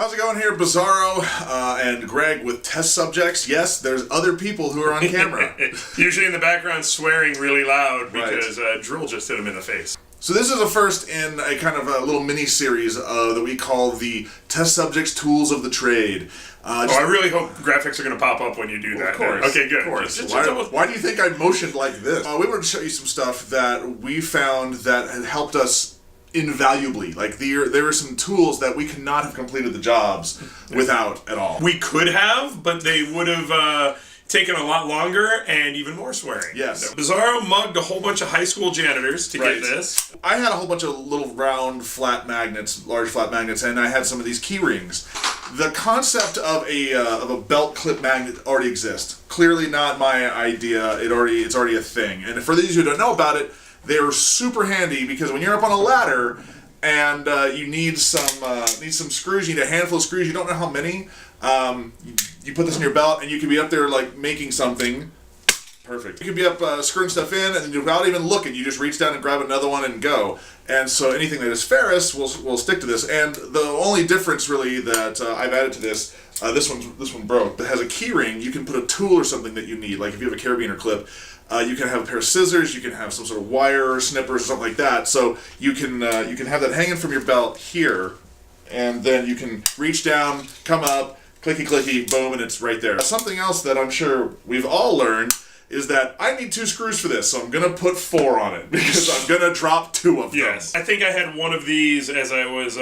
How's it going here, Bizarro and Greg with test subjects? Yes, there's other people who are on camera. Usually in the background swearing really loud because Drill just hit him in the face. So this is a first in a kind of a little mini-series that we call the Test Subjects Tools of the Trade. I really hope graphics are going to pop up when you do that. Of course. Okay, good. Of course. Why do you think I motioned like this? We wanted to show you some stuff that we found that had helped us invaluably. Like there were some tools that we could not have completed the jobs without at all. We could have, but they would have taken a lot longer and even more swearing. Yes. Bizarro mugged a whole bunch of high school janitors to get this. I had a whole bunch of little round flat magnets, large flat magnets, and I had some of these key rings. The concept of a belt clip magnet already exists. Clearly not my idea. It's already a thing. And for those who don't know about it, they're super handy because when you're up on a ladder and you need some screws, you need a handful of screws, you don't know how many, you put this in your belt and you can be up there like making something. Perfect. You can be up screwing stuff in and without even looking, you just reach down and grab another one and go. And so anything that is ferrous will stick to this. And the only difference really that I've added to this, this one broke, that has a key ring. You can put a tool or something that you need, like if you have a carabiner clip. You can have a pair of scissors, you can have some sort of wire or snippers or something like that. So you can have that hanging from your belt here, and then you can reach down, come up, clicky clicky, boom, and it's right there. Something else that I'm sure we've all learned is that I need 2 screws for this, so I'm going to put 4 on it because I'm going to drop 2 of them. Yes. I think I had one of these as I was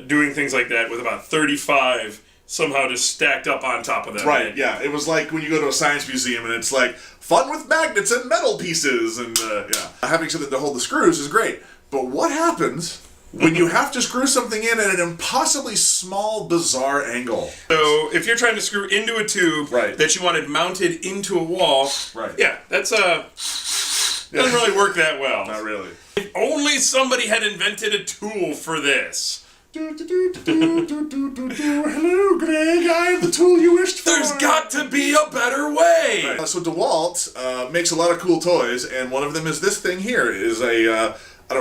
doing things like that with about 35 somehow just stacked up on top of that. Right, yeah. It was like when you go to a science museum and it's like, fun with magnets and metal pieces, and having something to hold the screws is great. But what happens when you have to screw something in at an impossibly small, bizarre angle? So if you're trying to screw into a tube that you wanted mounted into a wall, that's doesn't really work that well. Not really. If only somebody had invented a tool for this. Hello, Greg. I am the tool you wished for. There's got to be a better way. So DeWalt makes a lot of cool toys, and one of them is this thing here. It is we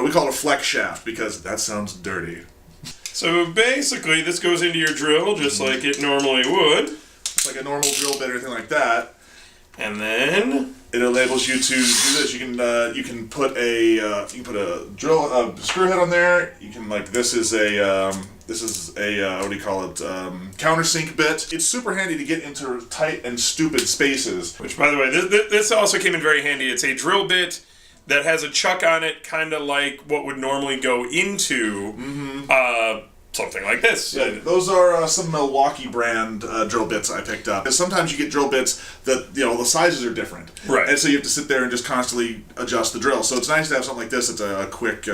call it a flex shaft because that sounds dirty. So basically, this goes into your drill just like it normally would. It's like a normal drill bit or anything like that. And then it enables you to do this. You can put a screw head on there. You can this is a what do you call it, countersink bit. It's super handy to get into tight and stupid spaces. Which, by the way, this also came in very handy. It's a drill bit that has a chuck on it, kind of like what would normally go into something like this. Yeah, those are some Milwaukee brand drill bits I picked up. Because sometimes you get drill bits that the sizes are different, and so you have to sit there and just constantly adjust the drill. So it's nice to have something like this. It's a quick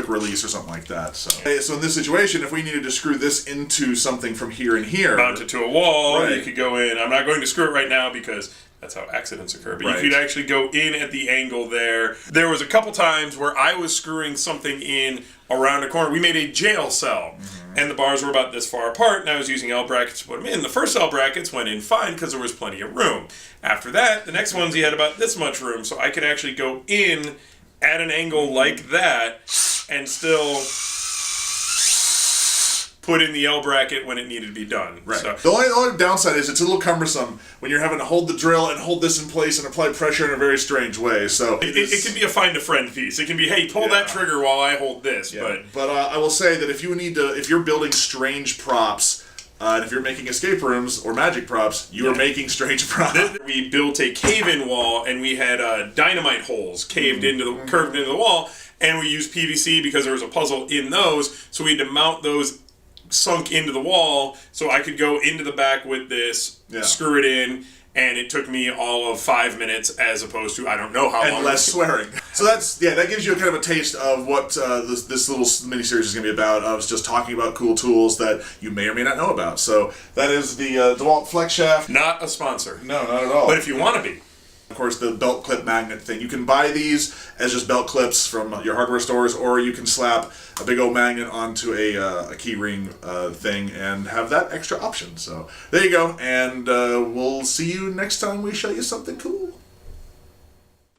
release or something like that. So in this situation, if we needed to screw this into something from here and here, mount it to a wall, you could go in. I'm not going to screw it right now because that's how accidents occur. But you could actually go in at the angle there. There was a couple times where I was screwing something in around a corner. We made a jail cell, and the bars were about this far apart, and I was using L brackets to put them in. The first L brackets went in fine because there was plenty of room. After that, the next ones, you had about this much room, so I could actually go in at an angle like that and still put in the L bracket when it needed to be done. Right. So, the only downside is it's a little cumbersome when you're having to hold the drill and hold this in place and apply pressure in a very strange way. So it can be a find a friend piece. It can be, hey, pull that trigger while I hold this. Yeah. But I will say that if you're building strange props, and if you're making escape rooms or magic props, you are making strange props. We built a cave-in wall, and we had dynamite holes curved into the wall, and we used PVC because there was a puzzle in those, so we had to mount those sunk into the wall, so I could go into the back with this, screw it in, and it took me all of 5 minutes as opposed to I don't know how long. And less swearing. So that gives you a kind of a taste of what this little miniseries is going to be about. I was just talking about cool tools that you may or may not know about. So that is the DeWalt Flex Shaft. Not a sponsor. No, not at all. But if you want to be. Of course, the belt clip magnet thing. You can buy these as just belt clips from your hardware stores, or you can slap a big old magnet onto a key ring thing and have that extra option. So there you go, and we'll see you next time we show you something cool.